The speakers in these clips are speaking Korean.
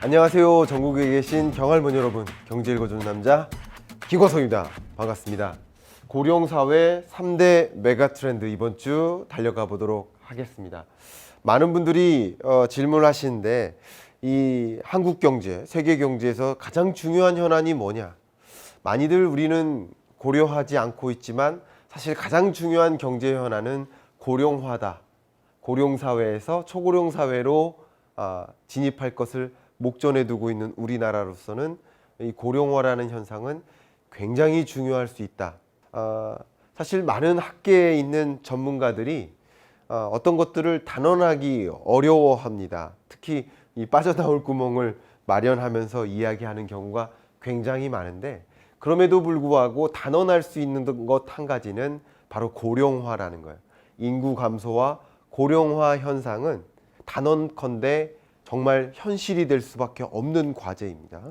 안녕하세요. 전국에 계신 경할머니 여러분, 경제 읽어주는 남자 김광석입니다. 반갑습니다. 고령사회 3대 메가트렌드 이번 주 달려가 보도록 하겠습니다. 많은 분들이 질문을 하시는데 이 한국 경제, 세계 경제에서 가장 중요한 현안이 뭐냐? 많이들 우리는 고려하지 않고 있지만 사실 가장 중요한 경제 현안은 고령화다. 고령사회에서 초고령사회로 진입할 것을 목전에 두고 있는 우리나라로서는 이 고령화라는 현상은 굉장히 중요할 수 있다. 사실 많은 학계에 있는 전문가들이 어떤 것들을 단언하기 어려워합니다. 특히 이 빠져나올 구멍을 마련하면서 이야기하는 경우가 굉장히 많은데, 그럼에도 불구하고 단언할 수 있는 것 한 가지는 바로 고령화라는 거예요. 인구 감소와 고령화 현상은 단언컨대 정말 현실이 될 수밖에 없는 과제입니다.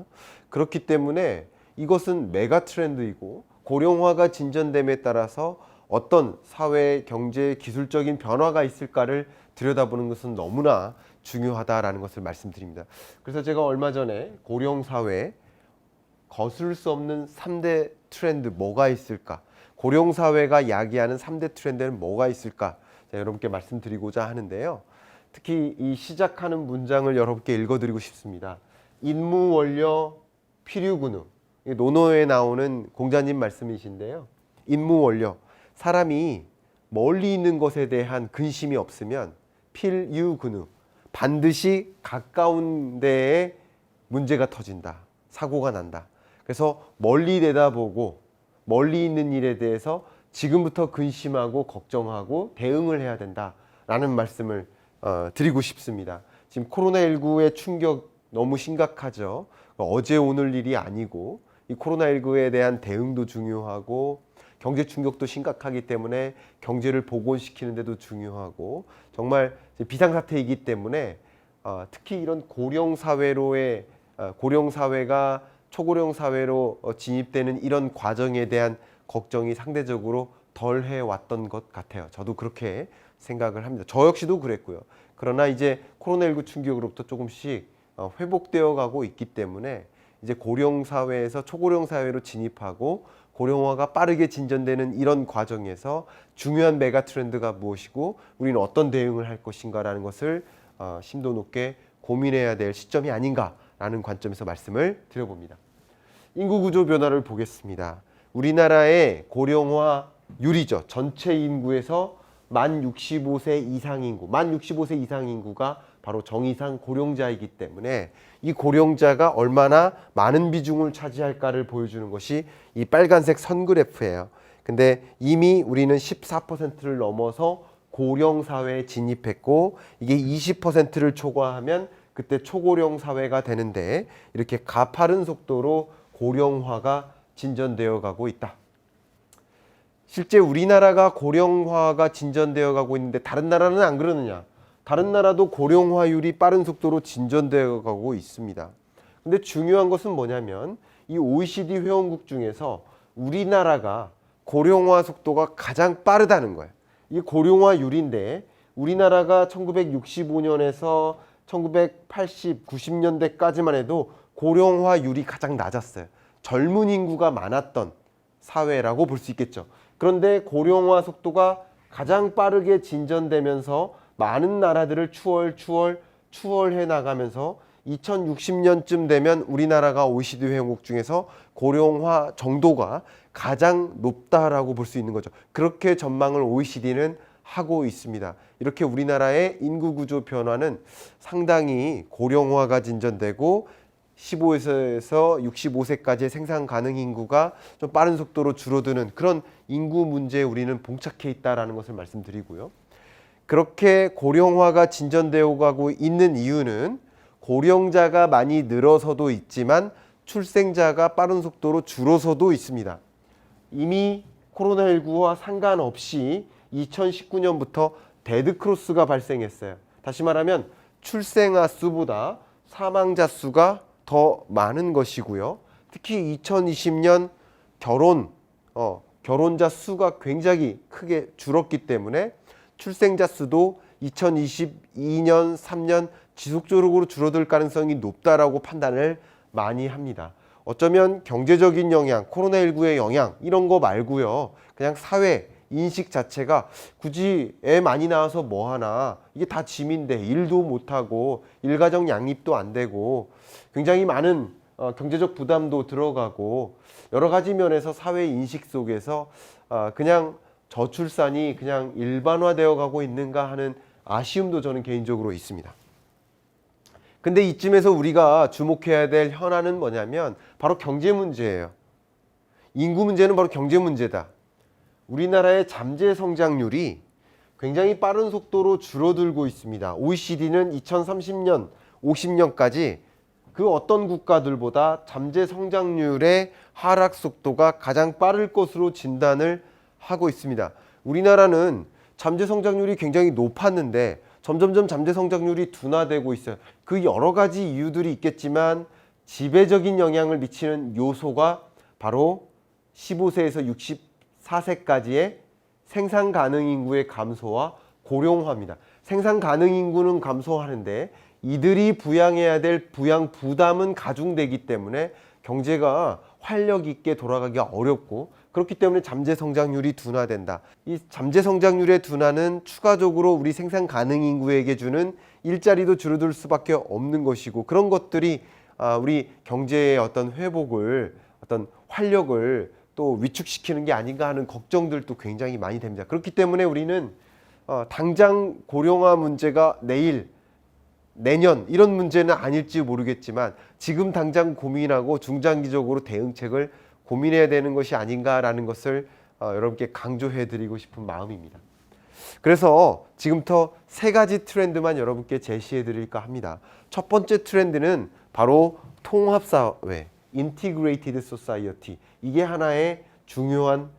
그렇기 때문에 이것은 메가 트렌드이고, 고령화가 진전됨에 따라서 어떤 사회, 경제, 기술적인 변화가 있을까를 들여다보는 것은 너무나 중요하다라는 것을 말씀드립니다. 그래서 제가 얼마 전에 고령사회 거스를 수 없는 3대 트렌드 뭐가 있을까? 고령사회가 야기하는 3대 트렌드는 뭐가 있을까? 여러분께 말씀드리고자 하는데요. 특히 이 시작하는 문장을 여러분께 읽어드리고 싶습니다. 인무원료 필유근우. 논어에 나오는 공자님 말씀이신데요. 인무원료. 사람이 멀리 있는 것에 대한 근심이 없으면 필유근우. 반드시 가까운 데에 문제가 터진다. 사고가 난다. 그래서 멀리 내다보고 멀리 있는 일에 대해서 지금부터 근심하고 걱정하고 대응을 해야 된다라는 말씀을 드리고 싶습니다. 지금 코로나19의 충격 너무 심각하죠. 어제 오늘 일이 아니고 이 코로나19에 대한 대응도 중요하고 경제 충격도 심각하기 때문에 경제를 복원시키는 데도 중요하고 정말 비상사태이기 때문에 특히 이런 고령사회로의 고령사회가 초고령사회로 진입되는 이런 과정에 대한 걱정이 상대적으로 덜 해왔던 것 같아요. 저도 그렇게 생각을 합니다. 저 역시도 그랬고요. 그러나 이제 코로나19 충격으로부터 조금씩 회복되어 가고 있기 때문에 이제 고령사회에서 초고령사회로 진입하고 고령화가 빠르게 진전되는 이런 과정에서 중요한 메가 트렌드가 무엇이고 우리는 어떤 대응을 할 것인가라는 것을 심도 높게 고민해야 될 시점이 아닌가라는 관점에서 말씀을 드려봅니다. 인구구조 변화를 보겠습니다. 우리나라의 고령화율이죠. 전체 인구에서 만 65세 이상 인구, 만 65세 이상 인구가 바로 정의상 고령자이기 때문에 이 고령자가 얼마나 많은 비중을 차지할까를 보여주는 것이 이 빨간색 선 그래프예요. 근데 이미 우리는 14%를 넘어서 고령 사회에 진입했고, 이게 20%를 초과하면 그때 초고령 사회가 되는데 이렇게 가파른 속도로 고령화가 진전되어 가고 있다. 실제 우리나라가 고령화가 진전되어 가고 있는데 다른 나라는 안 그러느냐? 다른 나라도 고령화율이 빠른 속도로 진전되어 가고 있습니다. 근데 중요한 것은 뭐냐면 이 OECD 회원국 중에서 우리나라가 고령화 속도가 가장 빠르다는 거예요. 이 고령화율인데 우리나라가 1965년에서 1980, 90년대까지만 해도 고령화율이 가장 낮았어요. 젊은 인구가 많았던 사회라고 볼 수 있겠죠. 그런데 고령화 속도가 가장 빠르게 진전되면서 많은 나라들을 추월해 나가면서 2060년쯤 되면 우리나라가 OECD 회원국 중에서 고령화 정도가 가장 높다라고 볼 수 있는 거죠. 그렇게 전망을 OECD는 하고 있습니다. 이렇게 우리나라의 인구 구조 변화는 상당히 고령화가 진전되고 15세에서 65세까지의 생산 가능 인구가 좀 빠른 속도로 줄어드는 그런 인구 문제에 우리는 봉착해 있다는 것을 말씀드리고요. 그렇게 고령화가 진전되어 가고 있는 이유는 고령자가 많이 늘어서도 있지만 출생자가 빠른 속도로 줄어서도 있습니다. 이미 코로나19와 상관없이 2019년부터 데드크로스가 발생했어요. 다시 말하면 출생아 수보다 사망자 수가 더 많은 것이고요. 특히 2020년 결혼자 수가 굉장히 크게 줄었기 때문에 출생자 수도 2022년, 3년 지속적으로 줄어들 가능성이 높다라고 판단을 많이 합니다. 어쩌면 경제적인 영향, 코로나19의 영향 이런 거 말고요. 그냥 사회 인식 자체가 굳이 애 많이 낳아서 뭐 하나, 이게 다 짐인데 일도 못하고 일가정 양립도 안 되고 굉장히 많은 경제적 부담도 들어가고 여러 가지 면에서 사회 인식 속에서 그냥 저출산이 그냥 일반화되어 가고 있는가 하는 아쉬움도 저는 개인적으로 있습니다. 근데 이쯤에서 우리가 주목해야 될 현안은 뭐냐면 바로 경제 문제예요. 인구 문제는 바로 경제 문제다. 우리나라의 잠재 성장률이 굉장히 빠른 속도로 줄어들고 있습니다. OECD는 2030년, 50년까지 그 어떤 국가들보다 잠재 성장률의 하락 속도가 가장 빠를 것으로 진단을 하고 있습니다. 우리나라는 잠재 성장률이 굉장히 높았는데 점점점 잠재 성장률이 둔화되고 있어요. 그 여러 가지 이유들이 있겠지만 지배적인 영향을 미치는 요소가 바로 15세에서 64세까지의 생산 가능 인구의 감소와 고령화입니다. 생산 가능 인구는 감소하는데 이들이 부양해야 될 부양 부담은 가중되기 때문에 경제가 활력 있게 돌아가기가 어렵고, 그렇기 때문에 잠재 성장률이 둔화된다. 이 잠재 성장률의 둔화는 추가적으로 우리 생산 가능 인구에게 주는 일자리도 줄어들 수밖에 없는 것이고, 그런 것들이 우리 경제의 어떤 회복을, 어떤 활력을 또 위축시키는 게 아닌가 하는 걱정들도 굉장히 많이 됩니다. 그렇기 때문에 우리는 당장 고령화 문제가 내일, 내년 이런 문제는 아닐지 모르겠지만 지금 당장 고민하고 중장기적으로 대응책을 고민해야 되는 것이 아닌가라는 것을 여러분께 강조해 드리고 싶은 마음입니다. 그래서 지금부터 세 가지 트렌드만 여러분께 제시해 드릴까 합니다. 첫 번째 트렌드는 바로 통합사회, Integrated Society. 이게 하나의 중요한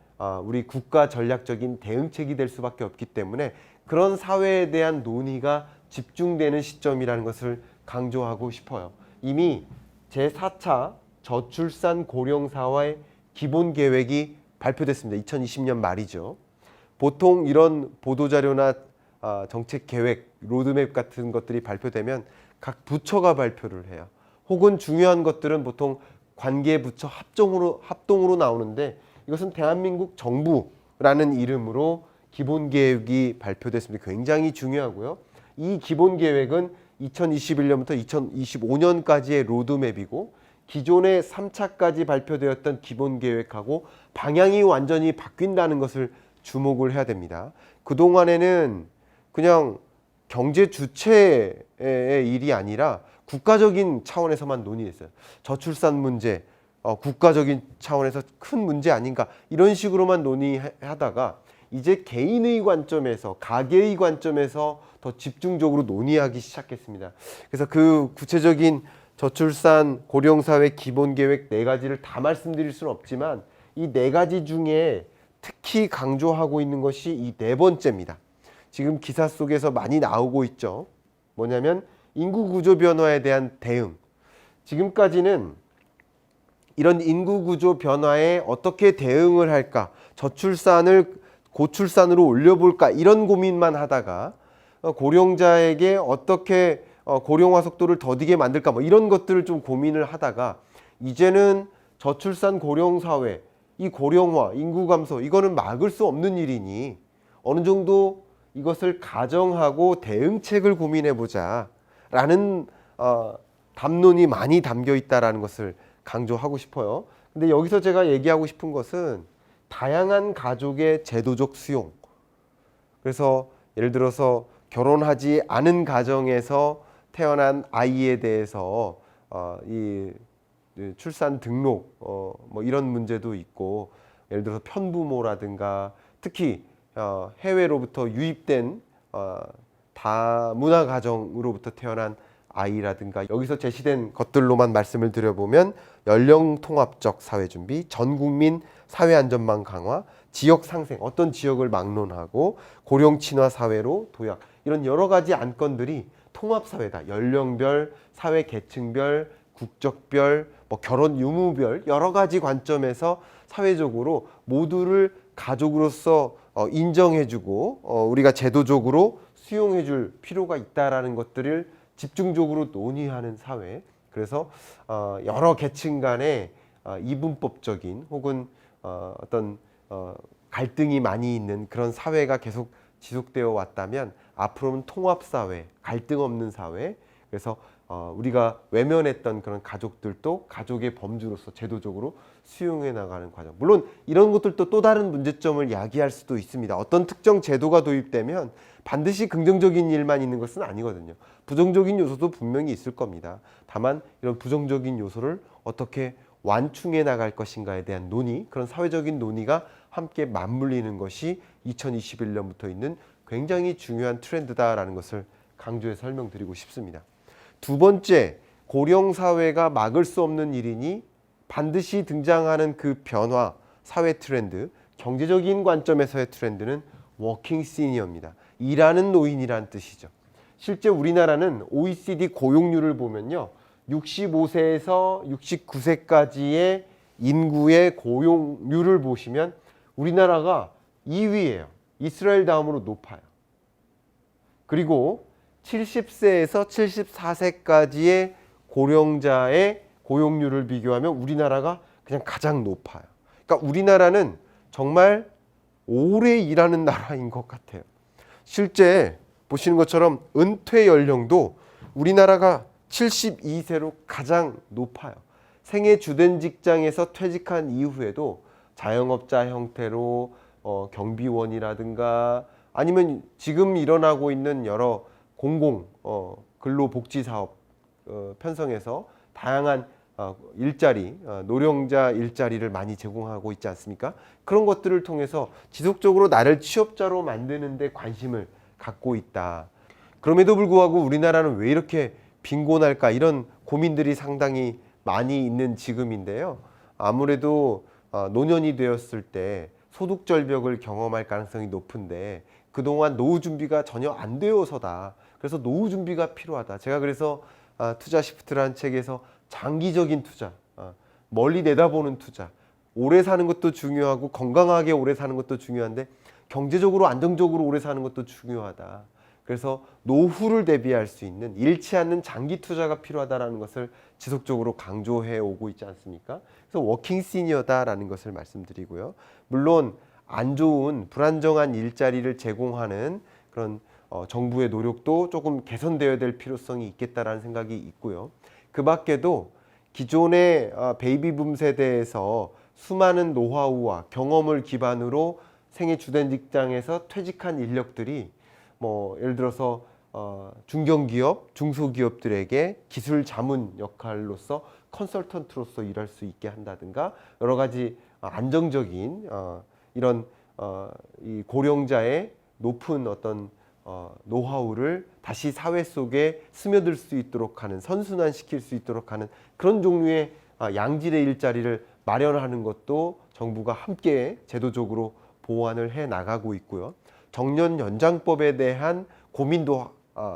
우리 국가 전략적인 대응책이 될 수밖에 없기 때문에 그런 사회에 대한 논의가 집중되는 시점이라는 것을 강조하고 싶어요. 이미 제4차 저출산 고령사회 기본계획이 발표됐습니다. 2020년 말이죠. 보통 이런 보도자료나 정책계획, 로드맵 같은 것들이 발표되면 각 부처가 발표를 해요. 혹은 중요한 것들은 보통 관계부처 합동으로 나오는데 이것은 대한민국 정부라는 이름으로 기본계획이 발표됐습니다. 굉장히 중요하고요. 이 기본계획은 2021년부터 2025년까지의 로드맵이고 기존의 3차까지 발표되었던 기본계획하고 방향이 완전히 바뀐다는 것을 주목을 해야 됩니다. 그동안에는 그냥 경제 주체의 일이 아니라 국가적인 차원에서만 논의했어요. 저출산 문제, 국가적인 차원에서 큰 문제 아닌가 이런 식으로만 논의하다가 이제 개인의 관점에서, 가계의 관점에서 더 집중적으로 논의하기 시작했습니다. 그래서 그 구체적인 저출산 고령사회 기본계획 4가지를 다 말씀드릴 수는 없지만 이 4가지 중에 특히 강조하고 있는 것이 이 4번째입니다. 지금 기사 속에서 많이 나오고 있죠. 뭐냐면 인구 구조 변화에 대한 대응. 지금까지는 이런 인구 구조 변화에 어떻게 대응을 할까, 저출산을 고출산으로 올려볼까 이런 고민만 하다가 고령자에게 어떻게 고령화 속도를 더디게 만들까 뭐 이런 것들을 좀 고민을 하다가 이제는 저출산 고령사회, 이 고령화, 인구 감소 이거는 막을 수 없는 일이니 어느 정도 이것을 가정하고 대응책을 고민해보자 라는 담론이 많이 담겨 있다는 것을 강조하고 싶어요. 근데 여기서 제가 얘기하고 싶은 것은 다양한 가족의 제도적 수용. 그래서 예를 들어서 결혼하지 않은 가정에서 태어난 아이에 대해서 이 출산 등록 뭐 이런 문제도 있고, 예를 들어서 편부모라든가 특히 해외로부터 유입된 다문화 가정으로부터 태어난 아이라든가 여기서 제시된 것들로만 말씀을 드려보면 연령통합적 사회준비, 전국민 사회안전망 강화, 지역 상생, 어떤 지역을 막론하고 고령친화 사회로 도약, 이런 여러 가지 안건들이 통합사회다. 연령별, 사회 계층별, 국적별, 뭐 결혼 유무별 여러 가지 관점에서 사회적으로 모두를 가족으로서 인정해주고 우리가 제도적으로 수용해줄 필요가 있다라는 것들을 집중적으로 논의하는 사회. 그래서 여러 계층 간의 이분법적인 혹은 어떤 갈등이 많이 있는 그런 사회가 계속 지속되어 왔다면 앞으로는 통합사회, 갈등 없는 사회. 그래서 우리가 외면했던 그런 가족들도 가족의 범주로서 제도적으로 수용해 나가는 과정. 물론 이런 것들도 또 다른 문제점을 야기할 수도 있습니다. 어떤 특정 제도가 도입되면 반드시 긍정적인 일만 있는 것은 아니거든요. 부정적인 요소도 분명히 있을 겁니다. 다만 이런 부정적인 요소를 어떻게 완충해 나갈 것인가에 대한 논의, 그런 사회적인 논의가 함께 맞물리는 것이 2021년부터 있는 굉장히 중요한 트렌드다라는 것을 강조해 설명드리고 싶습니다. 두 번째, 고령 사회가 막을 수 없는 일이니 반드시 등장하는 그 변화, 사회 트렌드, 경제적인 관점에서의 트렌드는 워킹 시니어입니다. 일하는 노인이란 뜻이죠. 실제 우리나라는 OECD 고용률을 보면요, 65세에서 69세까지의 인구의 고용률을 보시면 우리나라가 2위예요. 이스라엘 다음으로 높아요. 그리고 70세에서 74세까지의 고령자의 고용률을 비교하면 우리나라가 그냥 가장 높아요. 그러니까 우리나라는 정말 오래 일하는 나라인 것 같아요. 실제 보시는 것처럼 은퇴 연령도 우리나라가 72세로 가장 높아요. 생애 주된 직장에서 퇴직한 이후에도 자영업자 형태로 경비원이라든가 아니면 지금 일어나고 있는 여러 공공 근로복지사업 편성해서 다양한 일자리, 노령자 일자리를 많이 제공하고 있지 않습니까? 그런 것들을 통해서 지속적으로 나를 취업자로 만드는 데 관심을 갖고 있다. 그럼에도 불구하고 우리나라는 왜 이렇게 빈곤할까? 이런 고민들이 상당히 많이 있는 지금인데요. 아무래도 노년이 되었을 때 소득 절벽을 경험할 가능성이 높은데 그동안 노후 준비가 전혀 안 되어서다. 그래서 노후 준비가 필요하다. 제가 그래서 투자 시프트라는 책에서 장기적인 투자, 멀리 내다보는 투자, 오래 사는 것도 중요하고 건강하게 오래 사는 것도 중요한데 경제적으로 안정적으로 오래 사는 것도 중요하다. 그래서 노후를 대비할 수 있는 잃지 않는 장기 투자가 필요하다는 것을 지속적으로 강조해 오고 있지 않습니까? 그래서 워킹 시니어다라는 것을 말씀드리고요. 물론 안 좋은 불안정한 일자리를 제공하는 그런 정부의 노력도 조금 개선되어야 될 필요성이 있겠다라는 생각이 있고요. 그 밖에도 기존의 베이비붐 세대에서 수많은 노하우와 경험을 기반으로 생애 주된 직장에서 퇴직한 인력들이 예를 들어서 중견기업, 중소기업들에게 기술 자문 역할로서 컨설턴트로서 일할 수 있게 한다든가 여러 가지 안정적인 이런 이 고령자의 높은 어떤 노하우를 다시 사회 속에 스며들 수 있도록 하는, 선순환시킬 수 있도록 하는 그런 종류의 양질의 일자리를 마련하는 것도 정부가 함께 제도적으로 보완을 해 나가고 있고요. 정년 연장법에 대한 고민도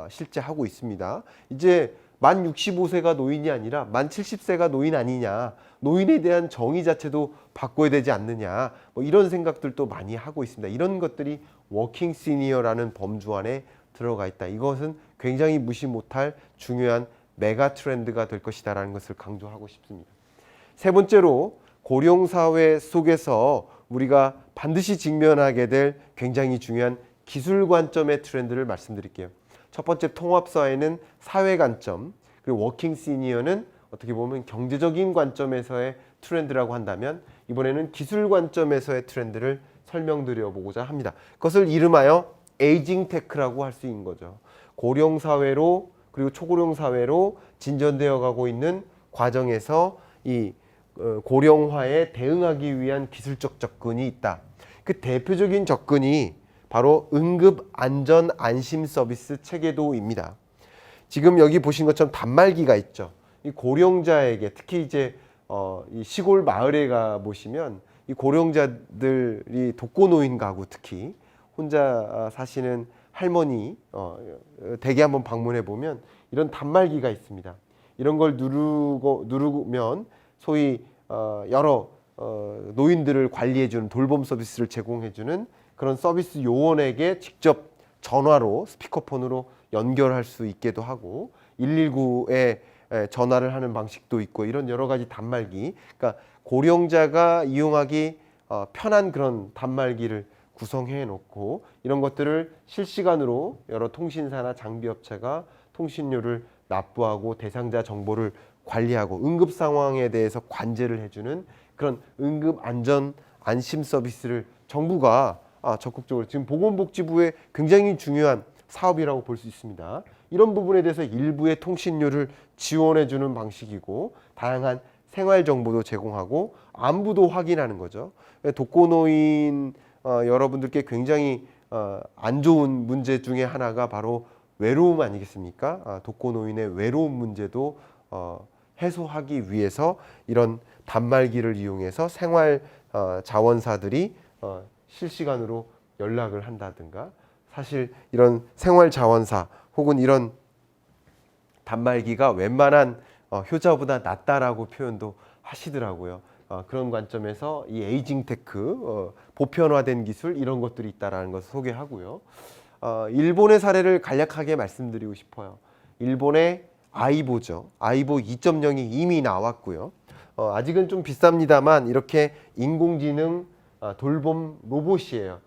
실제 하고 있습니다. 이제 만 65세가 노인이 아니라 만 70세가 노인 아니냐, 노인에 대한 정의 자체도 바꿔야 되지 않느냐, 이런 생각들도 많이 하고 있습니다. 이런 것들이 워킹 시니어라는 범주 안에 들어가 있다. 이것은 굉장히 무시 못할 중요한 메가 트렌드가 될 것이다라는 것을 강조하고 싶습니다. 세 번째로 고령 사회 속에서 우리가 반드시 직면하게 될 굉장히 중요한 기술 관점의 트렌드를 말씀드릴게요. 첫 번째 통합사회는 사회 관점, 그리고 워킹 시니어는 어떻게 보면 경제적인 관점에서의 트렌드라고 한다면 이번에는 기술 관점에서의 트렌드를 설명드려 보고자 합니다. 그것을 이름하여 에이징 테크라고 할 수 있는 거죠. 고령 사회로 그리고 초고령 사회로 진전되어 가고 있는 과정에서 이 고령화에 대응하기 위한 기술적 접근이 있다. 그 대표적인 접근이 바로 응급 안전 안심 서비스 체계도입니다. 지금 여기 보신 것처럼 단말기가 있죠. 이 고령자에게 특히 이제 이 시골 마을에 가 보시면 이 고령자들이 독거노인 가구 특히 혼자 사시는 할머니 댁에 한번 방문해 보면 이런 단말기가 있습니다. 이런 걸 누르면 소위 여러 노인들을 관리해주는 돌봄 서비스를 제공해주는 그런 서비스 요원에게 직접 전화로 스피커폰으로 연결할 수 있게도 하고 119에 전화를 하는 방식도 있고 이런 여러 가지 단말기. 그러니까 고령자가 이용하기 편한 그런 단말기를 구성해 놓고 이런 것들을 실시간으로 여러 통신사나 장비업체가 통신료를 납부하고 대상자 정보를 관리하고 응급 상황에 대해서 관제를 해주는 그런 응급 안전 안심 서비스를 정부가 적극적으로 지금 보건복지부의 굉장히 중요한 사업이라고 볼 수 있습니다. 이런 부분에 대해서 일부의 통신료를 지원해 주는 방식이고 다양한 생활 정보도 제공하고 안부도 확인하는 거죠. 독거노인 여러분들께 굉장히 안 좋은 문제 중에 하나가 바로 외로움 아니겠습니까? 독거노인의 외로움 문제도 해소하기 위해서 이런 단말기를 이용해서 생활 자원사들이 실시간으로 연락을 한다든가 사실 이런 생활 자원사 혹은 이런 단말기가 웬만한 효자보다 낫다라고 표현도 하시더라고요. 그런 관점에서 이 에이징 테크, 보편화된 기술 이런 것들이 있다라는 것을 소개하고요. 일본의 사례를 간략하게 말씀드리고 싶어요. 일본의 아이보죠. 아이보 2.0이 이미 나왔고요. 아직은 좀 비쌉니다만 이렇게 인공지능 돌봄 로봇이에요.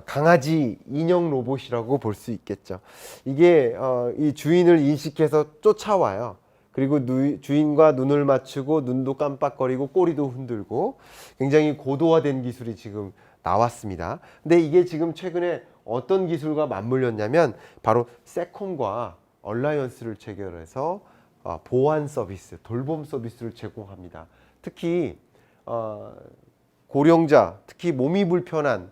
강아지 인형 로봇이라고 볼 수 있겠죠. 이게 이 주인을 인식해서 쫓아와요. 그리고 주인과 눈을 맞추고 눈도 깜빡거리고 꼬리도 흔들고 굉장히 고도화된 기술이 지금 나왔습니다. 근데 이게 지금 최근에 어떤 기술과 맞물렸냐면 바로 세콤과 얼라이언스를 체결해서 보안 서비스, 돌봄 서비스를 제공합니다. 특히 고령자, 특히 몸이 불편한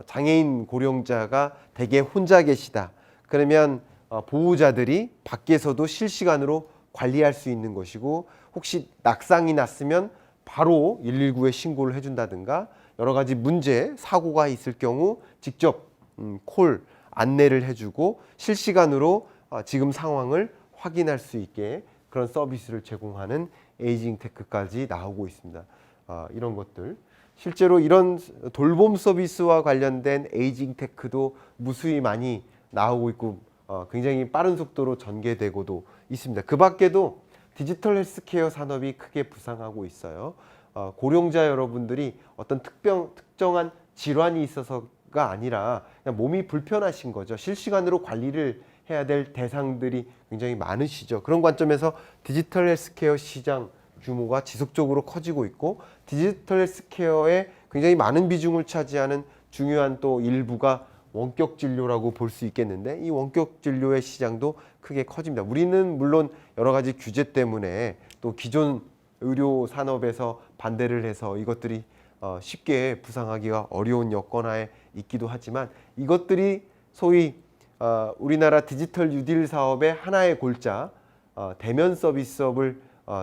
장애인 고령자가 대개 혼자 계시다. 그러면 보호자들이 밖에서도 실시간으로 관리할 수 있는 것이고 혹시 낙상이 났으면 바로 119에 신고를 해준다든가 여러 가지 문제, 사고가 있을 경우 직접 콜 안내를 해주고 실시간으로 지금 상황을 확인할 수 있게 그런 서비스를 제공하는 에이징 테크까지 나오고 있습니다. 이런 것들 실제로 이런 돌봄 서비스와 관련된 에이징 테크도 무수히 많이 나오고 있고 굉장히 빠른 속도로 전개되고도 있습니다. 그 밖에도 디지털 헬스케어 산업이 크게 부상하고 있어요. 고령자 여러분들이 어떤 특정한 질환이 있어서가 아니라 그냥 몸이 불편하신 거죠. 실시간으로 관리를 해야 될 대상들이 굉장히 많으시죠. 그런 관점에서 디지털 헬스케어 시장 규모가 지속적으로 커지고 있고 디지털 헬스케어에 굉장히 많은 비중을 차지하는 중요한 또 일부가 원격 진료라고 볼 수 있겠는데 이 원격 진료의 시장도 크게 커집니다. 우리는 물론 여러 가지 규제 때문에 또 기존 의료 산업에서 반대를 해서 이것들이 쉽게 부상하기가 어려운 여건하에 있기도 하지만 이것들이 소위 우리나라 디지털 뉴딜 사업의 하나의 골자 대면 서비스업을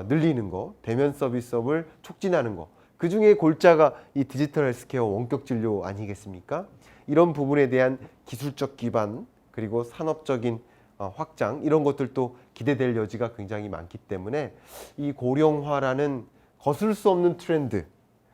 늘리는 거, 대면 서비스업을 촉진하는 거. 그 중에 골자가 이 디지털 헬스케어 원격 진료 아니겠습니까? 이런 부분에 대한 기술적 기반 그리고 산업적인 확장 이런 것들도 기대될 여지가 굉장히 많기 때문에 이 고령화라는 거슬 수 없는 트렌드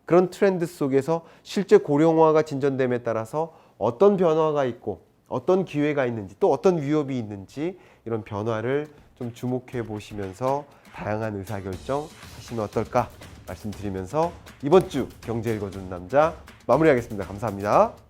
그런 트렌드 속에서 실제 고령화가 진전됨에 따라서 어떤 변화가 있고 어떤 기회가 있는지 또 어떤 위협이 있는지 이런 변화를 좀 주목해 보시면서 다양한 의사결정 하시면 어떨까 말씀드리면서 이번 주 경제 읽어주는 남자 마무리하겠습니다. 감사합니다.